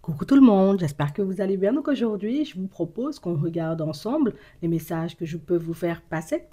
Coucou tout le monde, j'espère que vous allez bien. Donc aujourd'hui, je vous propose qu'on regarde ensemble les messages que je peux vous faire passer.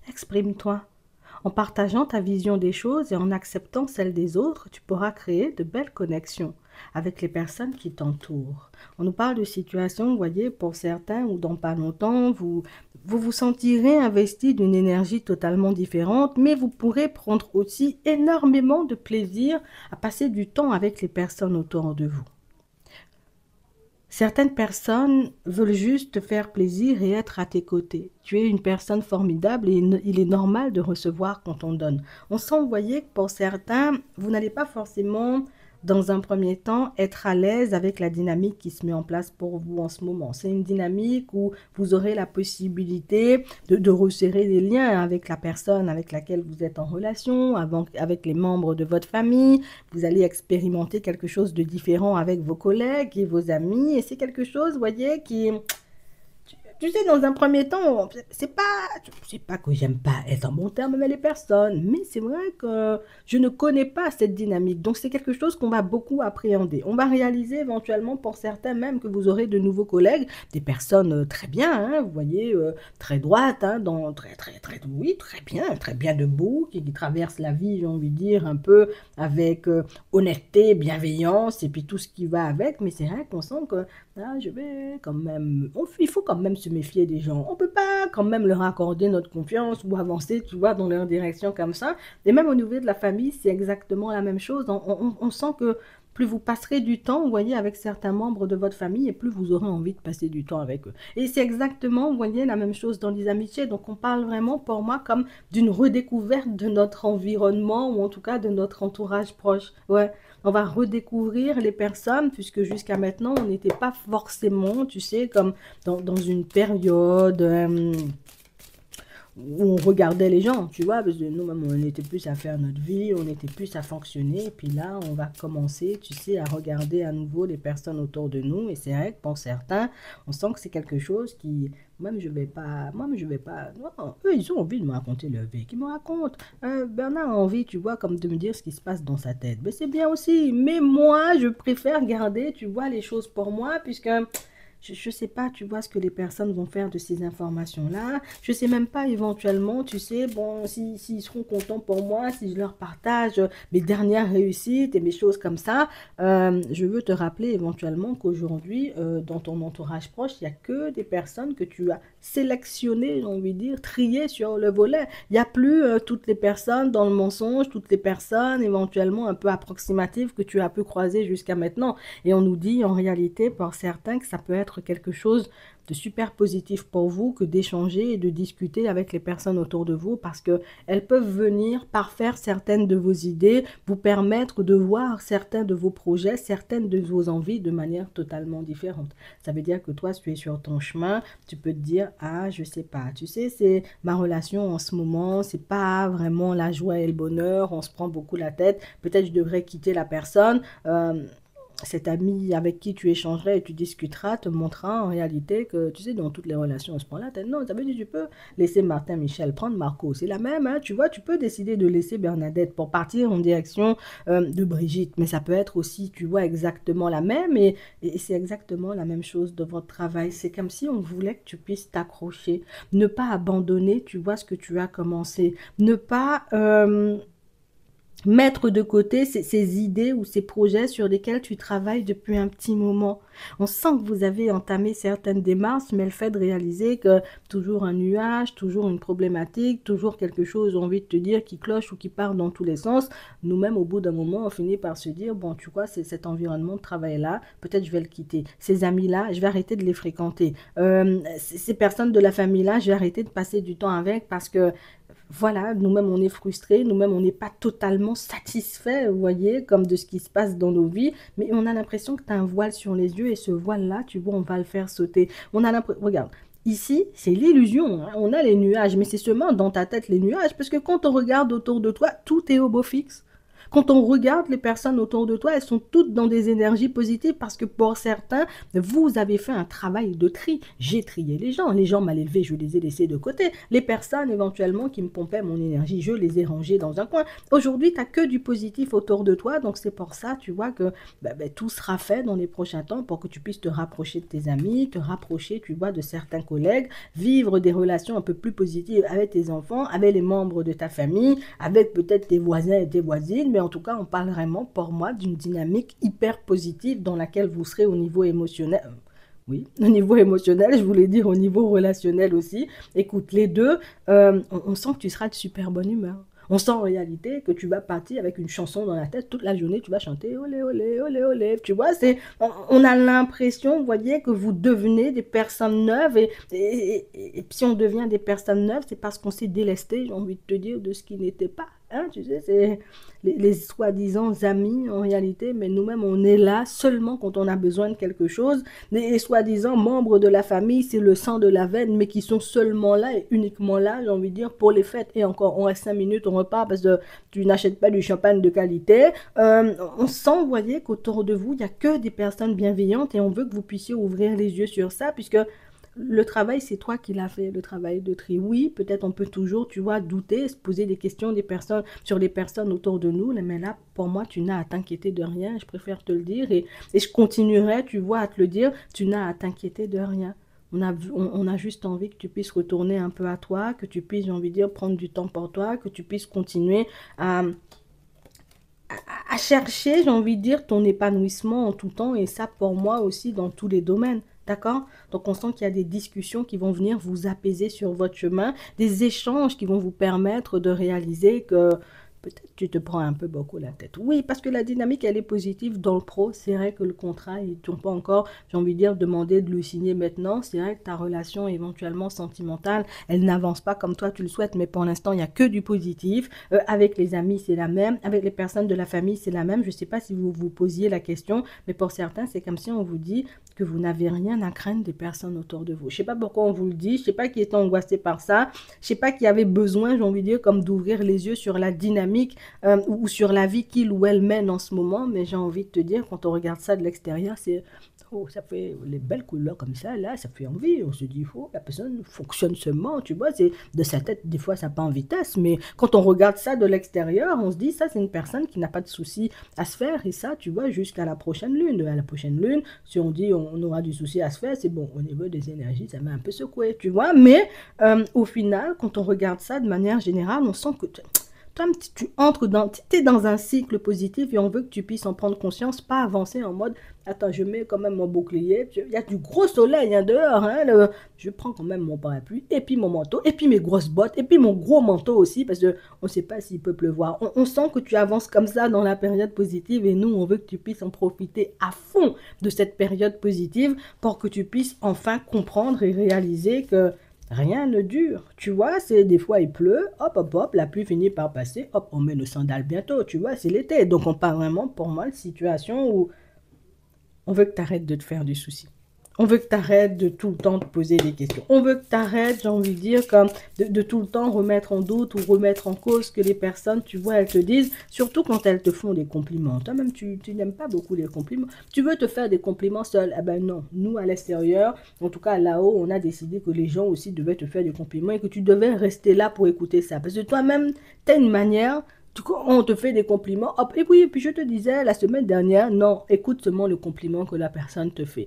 Exprime-toi. En partageant ta vision des choses et en acceptant celle des autres, tu pourras créer de belles connexions avec les personnes qui t'entourent. On nous parle de situations, vous voyez, pour certains, où dans pas longtemps, vous sentirez investi d'une énergie totalement différente, mais vous pourrez prendre aussi énormément de plaisir à passer du temps avec les personnes autour de vous. Certaines personnes veulent juste te faire plaisir et être à tes côtés. Tu es une personne formidable et il est normal de recevoir quand on donne. On sent, vous voyez, que pour certains, vous n'allez pas forcément, dans un premier temps, être à l'aise avec la dynamique qui se met en place pour vous en ce moment. C'est une dynamique où vous aurez la possibilité de resserrer des liens avec la personne avec laquelle vous êtes en relation, avec les membres de votre famille. Vous allez expérimenter quelque chose de différent avec vos collègues et vos amis. Et c'est quelque chose, vous voyez, qui, tu sais, dans un premier temps, c'est pas que j'aime pas être en bon terme avec les personnes, mais c'est vrai que je ne connais pas cette dynamique. Donc, c'est quelque chose qu'on va beaucoup appréhender. On va réaliser éventuellement pour certains même que vous aurez de nouveaux collègues, des personnes très bien, hein, vous voyez, très droites, hein, oui, très bien debout, qui traversent la vie, j'ai envie de dire, un peu avec honnêteté, bienveillance et puis tout ce qui va avec. Mais c'est vrai qu'on sent que ah, je vais quand même, il faut quand même se méfier des gens. On peut pas quand même leur accorder notre confiance ou avancer, tu vois, dans leur direction comme ça. Et même au niveau de la famille, c'est exactement la même chose. On sent que plus vous passerez du temps, vous voyez, avec certains membres de votre famille, et plus vous aurez envie de passer du temps avec eux. Et c'est exactement, vous voyez, la même chose dans les amitiés. Donc on parle vraiment pour moi comme d'une redécouverte de notre environnement, ou en tout cas de notre entourage proche. Ouais. On va redécouvrir les personnes, puisque jusqu'à maintenant, on n'était pas forcément, tu sais, comme dans une période où on regardait les gens, tu vois, parce que nous-mêmes, on était plus à faire notre vie, on était plus à fonctionner, et puis là, on va commencer, tu sais, à regarder à nouveau les personnes autour de nous, et c'est vrai que pour certains, on sent que c'est quelque chose qui, je vais pas, non, eux, ils ont envie de me raconter leur vie, qu'ils me racontent. Bernard a envie, tu vois, comme de me dire ce qui se passe dans sa tête, mais c'est bien aussi, mais moi, je préfère garder, tu vois, les choses pour moi, puisque je ne sais pas, tu vois, ce que les personnes vont faire de ces informations-là. Je ne sais même pas, éventuellement, tu sais, bon, s'ils seront contents pour moi, si je leur partage mes dernières réussites et mes choses comme ça. Je veux te rappeler éventuellement qu'aujourd'hui, dans ton entourage proche, il n'y a que des personnes que tu as sélectionnées, j'ai envie de dire, triées sur le volet. Il n'y a plus toutes les personnes dans le mensonge, toutes les personnes éventuellement un peu approximatives que tu as pu croiser jusqu'à maintenant. Et on nous dit en réalité, pour certains, que ça peut être quelque chose de super positif pour vous que d'échanger et de discuter avec les personnes autour de vous parce qu'elles peuvent venir parfaire certaines de vos idées, vous permettre de voir certains de vos projets, certaines de vos envies de manière totalement différente. Ça veut dire que toi, si tu es sur ton chemin, tu peux te dire, ah, je sais pas, tu sais, c'est ma relation en ce moment, c'est pas vraiment la joie et le bonheur, on se prend beaucoup la tête, peut-être je devrais quitter la personne. Cet ami avec qui tu échangerais et tu discuteras te montrera en réalité que, tu sais, dans toutes les relations, on se prend la tête. Non, ça veut dire que tu peux laisser Martin Michel prendre Marco. C'est la même, hein, tu vois, tu peux décider de laisser Bernadette pour partir en direction de Brigitte. Mais ça peut être aussi, tu vois, exactement la même et c'est exactement la même chose de votre travail. C'est comme si on voulait que tu puisses t'accrocher, ne pas abandonner, tu vois, ce que tu as commencé, ne pas mettre de côté ces idées ou ces projets sur lesquels tu travailles depuis un petit moment. On sent que vous avez entamé certaines démarches, mais le fait de réaliser que toujours un nuage, toujours une problématique, toujours quelque chose, j'ai envie de te dire, qui cloche ou qui part dans tous les sens, nous-mêmes, au bout d'un moment, on finit par se dire, bon, tu vois, c'est cet environnement de travail-là, peut-être je vais le quitter. Ces amis-là, je vais arrêter de les fréquenter. Ces personnes de la famille-là, je vais arrêter de passer du temps avec parce que voilà, nous-mêmes on est frustrés, nous-mêmes on n'est pas totalement satisfaits, vous voyez, comme de ce qui se passe dans nos vies, mais on a l'impression que tu as un voile sur les yeux et ce voile-là, tu vois, on va le faire sauter. On a l'impression, regarde, Ici, c'est l'illusion, hein. On a les nuages, mais c'est seulement dans ta tête les nuages, parce que quand on regarde autour de toi, tout est au beau fixe. Quand on regarde les personnes autour de toi, elles sont toutes dans des énergies positives parce que pour certains, vous avez fait un travail de tri. J'ai trié les gens mal élevés, je les ai laissés de côté. Les personnes éventuellement qui me pompaient mon énergie, je les ai rangées dans un coin. Aujourd'hui, tu n'as que du positif autour de toi, donc c'est pour ça, tu vois, que tout sera fait dans les prochains temps pour que tu puisses te rapprocher de tes amis, te rapprocher, tu vois, de certains collègues, vivre des relations un peu plus positives avec tes enfants, avec les membres de ta famille, avec peut-être tes voisins et tes voisines, mais en tout cas, on parle vraiment pour moi d'une dynamique hyper positive dans laquelle vous serez au niveau émotionnel. Oui, au niveau émotionnel, je voulais dire au niveau relationnel aussi. Écoute, les deux, on sent que tu seras de super bonne humeur. On sent en réalité que tu vas partir avec une chanson dans la tête toute la journée, tu vas chanter olé olé olé olé. Tu vois, on a l'impression, vous voyez, que vous devenez des personnes neuves et si on devient des personnes neuves, c'est parce qu'on s'est délesté, j'ai envie de te dire, de ce qui n'était pas. Hein, tu sais, c'est les soi-disant amis en réalité, mais nous-mêmes, on est là seulement quand on a besoin de quelque chose. Les soi-disant membres de la famille, c'est le sang de la veine, mais qui sont seulement là et uniquement là, j'ai envie de dire, pour les fêtes. Et encore, on reste 5 minutes, on repart parce que tu n'achètes pas du champagne de qualité. On sent, vous voyez, qu'autour de vous, il n'y a que des personnes bienveillantes et on veut que vous puissiez ouvrir les yeux sur ça, puisque le travail, c'est toi qui l'as fait, le travail de tri. Oui, peut-être on peut toujours, tu vois, douter, se poser des questions sur les personnes autour de nous, mais là, pour moi, tu n'as à t'inquiéter de rien, je préfère te le dire, et je continuerai, tu vois, à te le dire, tu n'as à t'inquiéter de rien. On a juste envie que tu puisses retourner un peu à toi, que tu puisses, j'ai envie de dire, prendre du temps pour toi, que tu puisses continuer à chercher, j'ai envie de dire, ton épanouissement en tout temps, et ça pour moi aussi dans tous les domaines. D'accord? Donc on sent qu'il y a des discussions qui vont venir vous apaiser sur votre chemin, des échanges qui vont vous permettre de réaliser que peut-être tu te prends un peu beaucoup la tête. Oui, parce que la dynamique, elle est positive dans le pro. C'est vrai que le contrat, ils t'ont pas encore, j'ai envie de dire, demandé de le signer maintenant. C'est vrai que ta relation éventuellement sentimentale, elle n'avance pas comme toi tu le souhaites, mais pour l'instant, il n'y a que du positif. Avec les amis, c'est la même. Avec les personnes de la famille, c'est la même. Je ne sais pas si vous vous posiez la question, mais pour certains, c'est comme si on vous dit que vous n'avez rien à craindre des personnes autour de vous. Je ne sais pas pourquoi on vous le dit, je ne sais pas qui est angoissé par ça, je ne sais pas qui avait besoin, j'ai envie de dire, comme d'ouvrir les yeux sur la dynamique ou sur la vie qu'il ou elle mène en ce moment, mais j'ai envie de te dire, quand on regarde ça de l'extérieur, c'est oh, ça fait les belles couleurs comme ça, là, ça fait envie. On se dit, oh, la personne fonctionne seulement, tu vois, c'est de sa tête, des fois, ça part en vitesse, mais quand on regarde ça de l'extérieur, on se dit, ça, c'est une personne qui n'a pas de souci à se faire, et ça, tu vois, jusqu'à la prochaine lune. À la prochaine lune, si on dit on aura du souci à se faire, c'est bon, au niveau des énergies, ça m'a un peu secoué, tu vois, mais au final, quand on regarde ça de manière générale, on sent que toi, tu entres tu es dans un cycle positif et on veut que tu puisses en prendre conscience, pas avancer en mode, attends, je mets quand même mon bouclier, il y a du gros soleil hein, dehors, hein, je prends quand même mon parapluie, et puis mon manteau, et puis mes grosses bottes, et puis mon gros manteau aussi, parce qu'on ne sait pas s'il peut pleuvoir. On sent que tu avances comme ça dans la période positive et nous, on veut que tu puisses en profiter à fond de cette période positive pour que tu puisses enfin comprendre et réaliser que rien ne dure, tu vois, c'est des fois il pleut, hop, hop, hop, la pluie finit par passer, hop, on met le sandal bientôt, tu vois, c'est l'été. Donc on parle vraiment pour moi de situation où on veut que tu arrêtes de te faire du souci. On veut que tu arrêtes de tout le temps te poser des questions. On veut que tu arrêtes, j'ai envie de dire, comme de tout le temps remettre en doute ou remettre en cause ce que les personnes, tu vois, elles te disent, surtout quand elles te font des compliments. Toi-même, tu n'aimes pas beaucoup les compliments. Tu veux te faire des compliments seul. Eh ben non, nous, à l'extérieur, en tout cas là-haut, on a décidé que les gens aussi devaient te faire des compliments et que tu devais rester là pour écouter ça. Parce que toi-même, tu as une manière... On te fait des compliments, hop, et puis je te disais la semaine dernière, non, écoute seulement le compliment que la personne te fait.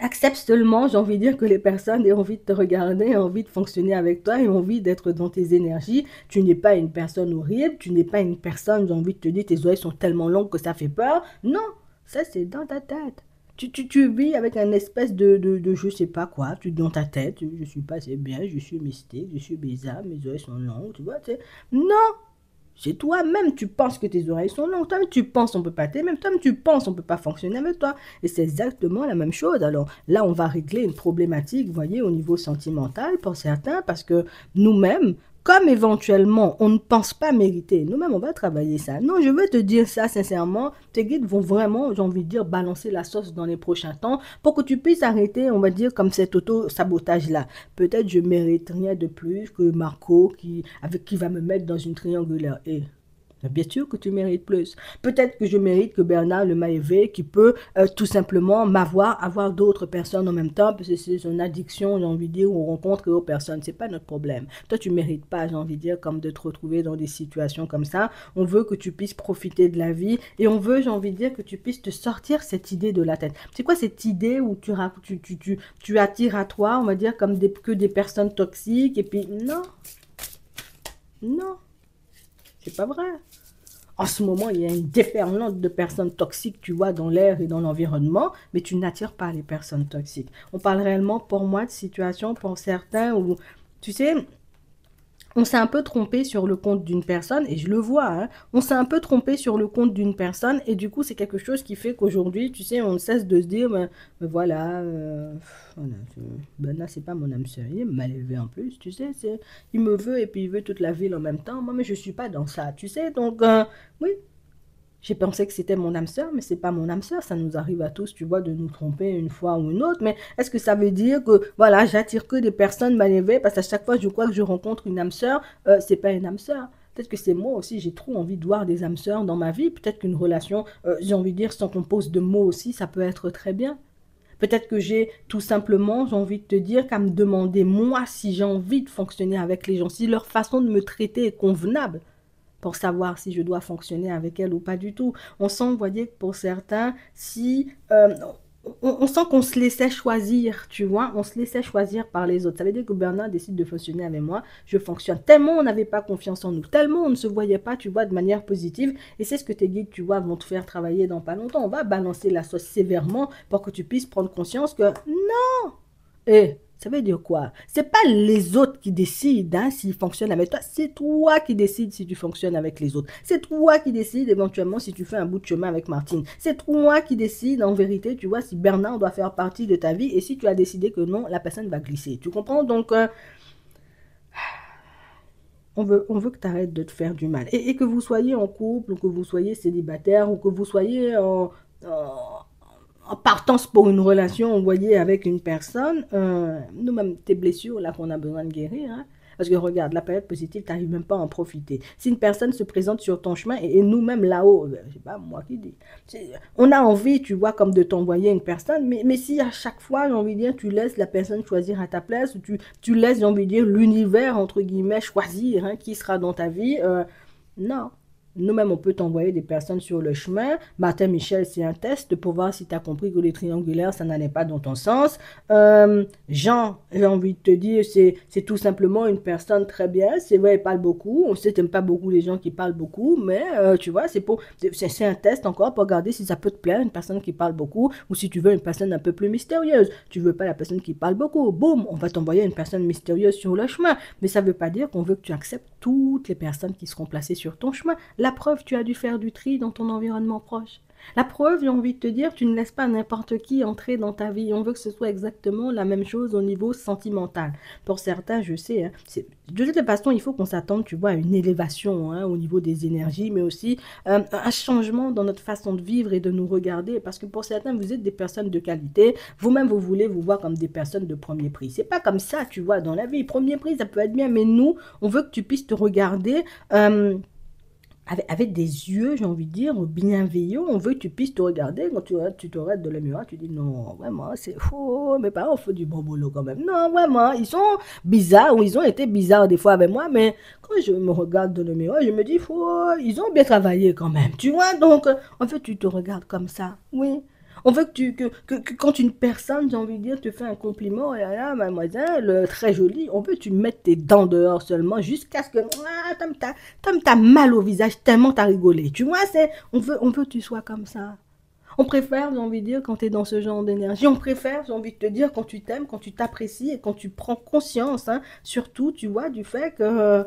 Accepte seulement, j'ai envie de dire que les personnes aient envie de te regarder, ont envie de fonctionner avec toi, et ont envie d'être dans tes énergies. Tu n'es pas une personne horrible, tu n'es pas une personne, j'ai envie de te dire, tes oreilles sont tellement longues que ça fait peur. Non, ça c'est dans ta tête. Tu vis avec un espèce de je sais pas quoi, tu dans ta tête, je suis pas assez bien, je suis mystique, je suis bizarre, mes oreilles sont longues, tu vois, tu sais. Non, c'est toi-même, tu penses que tes oreilles sont longues, toi-même tu penses on peut pas t'aimer, toi-même tu penses on peut pas fonctionner avec toi. Et c'est exactement la même chose. Alors là, on va régler une problématique, vous voyez, au niveau sentimental pour certains, parce que nous-mêmes, comme éventuellement on ne pense pas mériter, nous-mêmes on va travailler ça. Non, je veux te dire ça sincèrement, tes guides vont vraiment, j'ai envie de dire, balancer la sauce dans les prochains temps pour que tu puisses arrêter, on va dire, comme cet auto-sabotage-là. Peut-être je mérite rien de plus que Marco avec qui va me mettre dans une triangulaire. Et bien sûr que tu mérites plus. Peut-être que je mérite que Bernard le Maévé, qui peut tout simplement avoir d'autres personnes en même temps, parce que c'est son addiction, j'ai envie de dire, on rencontre d'autres personnes. C'est pas notre problème. Toi, tu mérites pas, j'ai envie de dire, comme de te retrouver dans des situations comme ça. On veut que tu puisses profiter de la vie et on veut, j'ai envie de dire, que tu puisses te sortir cette idée de la tête. C'est quoi cette idée où tu attires à toi, on va dire, comme que des personnes toxiques et puis non, non, c'est pas vrai. En ce moment, il y a une déferlante de personnes toxiques, tu vois, dans l'air et dans l'environnement, mais tu n'attires pas les personnes toxiques. On parle réellement, pour moi, de situations, pour certains, où, tu sais, on s'est un peu trompé sur le compte d'une personne, et je le vois, hein, on s'est un peu trompé sur le compte d'une personne, et du coup, c'est quelque chose qui fait qu'aujourd'hui, tu sais, on ne cesse de se dire, mais voilà, voilà ben là, c'est pas mon âme sœur, il est mal élevé en plus, tu sais, il me veut, et puis il veut toute la ville en même temps, moi, mais je suis pas dans ça, tu sais, donc, oui, j'ai pensé que c'était mon âme sœur, mais c'est pas mon âme sœur. Ça nous arrive à tous, tu vois, de nous tromper une fois ou une autre. Mais est-ce que ça veut dire que, voilà, j'attire que des personnes mal élevées parce qu'à chaque fois, je crois que je rencontre une âme sœur, c'est pas une âme sœur. Peut-être que c'est moi aussi, j'ai trop envie de voir des âmes sœurs dans ma vie. Peut-être qu'une relation, j'ai envie de dire, sans qu'on pose de mots aussi, ça peut être très bien. Peut-être que j'ai tout simplement, j'ai envie de te dire, qu'à me demander, moi, si j'ai envie de fonctionner avec les gens, si leur façon de me traiter est convenable pour savoir si je dois fonctionner avec elle ou pas du tout. On sent, vous voyez, que pour certains, si on sent qu'on se laissait choisir, tu vois, on se laissait choisir par les autres. Ça veut dire que Bernard décide de fonctionner avec moi, je fonctionne. Tellement on n'avait pas confiance en nous, tellement on ne se voyait pas, tu vois, de manière positive. Et c'est ce que tes guides, tu vois, vont te faire travailler dans pas longtemps. On va balancer la sauce sévèrement pour que tu puisses prendre conscience que non. Et ça veut dire quoi? C'est pas les autres qui décident hein, s'ils fonctionnent avec toi, c'est toi qui décides si tu fonctionnes avec les autres. C'est toi qui décides éventuellement si tu fais un bout de chemin avec Martine. C'est toi qui décides en vérité, tu vois, si Bernard doit faire partie de ta vie et si tu as décidé que non, la personne va glisser. Tu comprends? Donc, on veut que tu arrêtes de te faire du mal. Et que vous soyez en couple, ou que vous soyez célibataire, ou que vous soyez en partance pour une relation, vous voyez, avec une personne, nous-mêmes, tes blessures, là, qu'on a besoin de guérir, hein, parce que regarde, la période positive, tu n'arrives même pas à en profiter. Si une personne se présente sur ton chemin, et nous-mêmes là-haut, je sais pas moi qui dis, on a envie, tu vois, comme de t'envoyer une personne, mais si à chaque fois, j'ai envie de dire, tu laisses la personne choisir à ta place, ou tu laisses, j'ai envie de dire, l'univers, entre guillemets, choisir hein, qui sera dans ta vie, non. Nous-mêmes, on peut t'envoyer des personnes sur le chemin. Martin Michel, c'est un test pour voir si tu as compris que les triangulaires, ça n'allait pas dans ton sens. Jean, j'ai envie de te dire, c'est tout simplement une personne très bien. C'est vrai, il parle beaucoup. On sait que tu n'aimes pas beaucoup les gens qui parlent beaucoup, mais tu vois, c'est un test encore pour regarder si ça peut te plaire, une personne qui parle beaucoup, ou si tu veux une personne un peu plus mystérieuse. Tu veux pas la personne qui parle beaucoup. Boum, on va t'envoyer une personne mystérieuse sur le chemin. Mais ça ne veut pas dire qu'on veut que tu acceptes toutes les personnes qui seront placées sur ton chemin. La preuve, tu as dû faire du tri dans ton environnement proche. La preuve, j'ai envie de te dire, tu ne laisses pas n'importe qui entrer dans ta vie. On veut que ce soit exactement la même chose au niveau sentimental. Pour certains, je sais, hein, de toute façon, il faut qu'on s'attende, tu vois, à une élévation hein, au niveau des énergies, mais aussi un changement dans notre façon de vivre et de nous regarder. Parce que pour certains, vous êtes des personnes de qualité. Vous-même, vous voulez vous voir comme des personnes de premier prix. C'est pas comme ça, tu vois, dans la vie. Premier prix, ça peut être bien, mais nous, on veut que tu puisses te regarder. Avec des yeux, j'ai envie de dire, bienveillants, on veut que tu puisses te regarder. Quand tu te regardes dans le miroir, tu dis non, vraiment, c'est faux. Mes parents font du bon boulot quand même. Non, vraiment, ils sont bizarres ou ils ont été bizarres des fois avec moi, mais quand je me regarde dans le miroir, je me dis, ils ont bien travaillé quand même. Tu vois, donc, en fait, tu te regardes comme ça. Oui. On veut que quand une personne, j'ai envie de dire, te fait un compliment, et là, mademoiselle, très jolie, on veut que tu mettes tes dents dehors seulement jusqu'à ce que t'as mal au visage tellement t'as rigolé. Tu vois, on veut que tu sois comme ça. On préfère, j'ai envie de dire, quand tu es dans ce genre d'énergie. On préfère, j'ai envie de te dire, quand tu t'aimes, quand tu t'apprécies et quand tu prends conscience, hein, surtout, tu vois, du fait que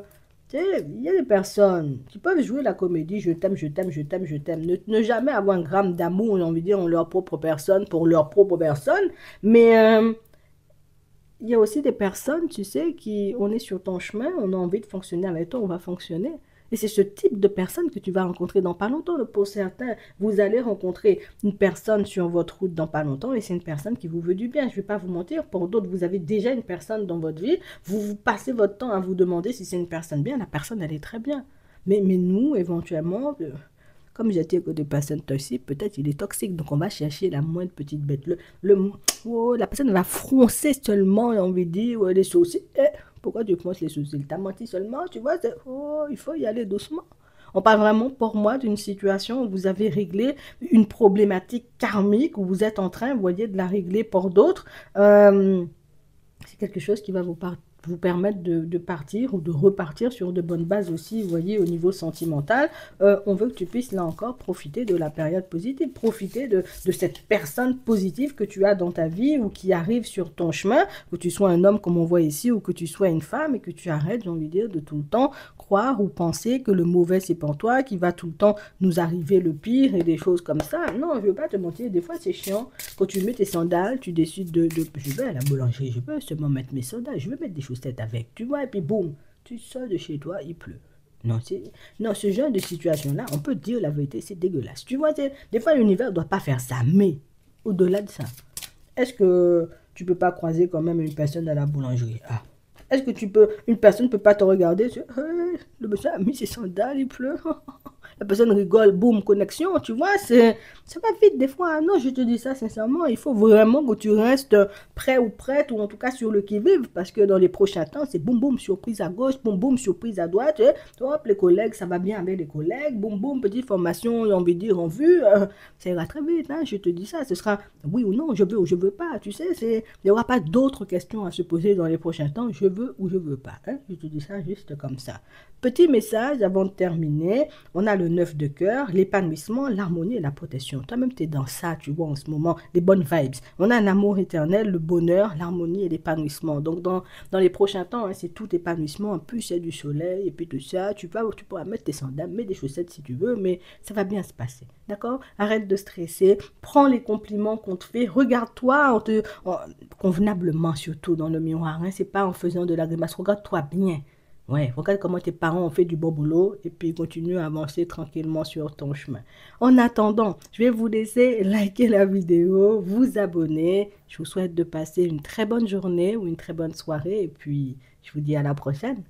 tu sais, il y a des personnes qui peuvent jouer la comédie, je t'aime, je t'aime, je t'aime, je t'aime. Ne jamais avoir un gramme d'amour, j'ai envie de dire, en leur propre personne, pour leur propre personne. Mais il y a aussi des personnes, tu sais, qui, on est sur ton chemin, on a envie de fonctionner avec toi, on va fonctionner. Et c'est ce type de personne que tu vas rencontrer dans pas longtemps. Pour certains, vous allez rencontrer une personne sur votre route dans pas longtemps et c'est une personne qui vous veut du bien. Je ne vais pas vous mentir. Pour d'autres, vous avez déjà une personne dans votre vie. Vous passez votre temps à vous demander si c'est une personne bien. La personne, elle est très bien. Mais nous, éventuellement, comme j'ai dit que des personnes toxiques, peut-être il est toxique. Donc on va chercher la moindre petite bête. Oh, la personne va froncer seulement, on envie de dire, ouais, les sourcils. Pourquoi tu fronces les sourcils? T'as menti seulement, tu vois, oh, il faut y aller doucement. On parle vraiment pour moi d'une situation où vous avez réglé une problématique karmique, où vous êtes en train, vous voyez, de la régler pour d'autres. C'est quelque chose qui va vous permettre de partir ou de repartir sur de bonnes bases aussi, vous voyez, au niveau sentimental. On veut que tu puisses, là encore, profiter de la période positive, profiter de cette personne positive que tu as dans ta vie ou qui arrive sur ton chemin, que tu sois un homme comme on voit ici ou que tu sois une femme et que tu arrêtes, j'ai envie de dire, de tout le temps croire ou penser que le mauvais c'est pour toi, qu'il va tout le temps nous arriver le pire et des choses comme ça. Non, je ne veux pas te mentir, des fois c'est chiant. Quand tu mets tes sandales, tu décides je vais à la boulangerie, je peux seulement mettre mes sandales, je vais mettre des chaussettes avec, tu vois, et puis boum, tu sors de chez toi, il pleut. Non, non, ce genre de situation-là, on peut dire la vérité, c'est dégueulasse. Tu vois, des fois l'univers ne doit pas faire ça, mais au-delà de ça, est-ce que tu peux pas croiser quand même une personne à la boulangerie? Ah. Est-ce que une personne ne peut pas te regarder, hey, le monsieur a mis ses sandales, il pleut. La personne rigole, boum, connexion, tu vois, ça va vite des fois. Non, je te dis ça sincèrement, il faut vraiment que tu restes prêt ou prête, ou en tout cas sur le qui-vive, parce que dans les prochains temps, c'est boum, boum, surprise à gauche, boum, boum, surprise à droite. Hop, les collègues, ça va bien avec les collègues, boum, boum, petite formation, j'ai envie de dire, en vue. Ça ira très vite, hein, je te dis ça. Ce sera oui ou non, je veux ou je veux pas, tu sais, il n'y aura pas d'autres questions à se poser dans les prochains temps, je veux ou je veux pas. Hein, je te dis ça juste comme ça. Petit message avant de terminer, on a le 9 de cœur, l'épanouissement, l'harmonie et la protection. Toi-même, tu es dans ça, tu vois, en ce moment, les bonnes vibes. On a un amour éternel, le bonheur, l'harmonie et l'épanouissement. Donc, dans les prochains temps, hein, c'est tout épanouissement. En plus, c'est du soleil et puis tout ça. Tu pourras mettre tes sandales, mets des chaussettes si tu veux, mais ça va bien se passer. D'accord? Arrête de stresser. Prends les compliments qu'on te fait. Regarde-toi convenablement, surtout dans le miroir. Hein. C'est pas en faisant de la grimace. Regarde-toi bien. Ouais, regarde comment tes parents ont fait du bon boulot et puis continue à avancer tranquillement sur ton chemin. En attendant, je vais vous laisser liker la vidéo, vous abonner. Je vous souhaite de passer une très bonne journée ou une très bonne soirée et puis je vous dis à la prochaine.